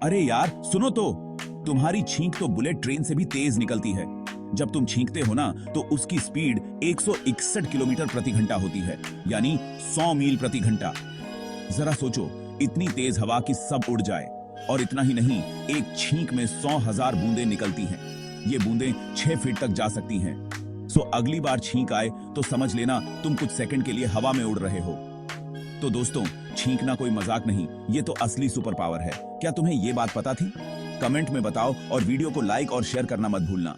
अरे यार सुनो तो, तुम्हारी छींक तो बुलेट ट्रेन से भी तेज निकलती है। जब तुम छींकते हो ना तो उसकी स्पीड 161 किलोमीटर प्रति घंटा होती है, यानी 100 मील प्रति घंटा। जरा सोचो, इतनी तेज हवा की सब उड़ जाए। और इतना ही नहीं, एक छींक में 100,000 बूंदें निकलती हैं। ये बूंदें 6 फीट तक जा सकती हैं। सो अगली बार छींक आए तो समझ लेना तुम कुछ सेकंड के लिए हवा में उड़ रहे हो। तो दोस्तों, छींकना कोई मजाक नहीं, ये तो असली सुपर पावर है। क्या तुम्हें ये बात पता थी? कमेंट में बताओ और वीडियो को लाइक और शेयर करना मत भूलना।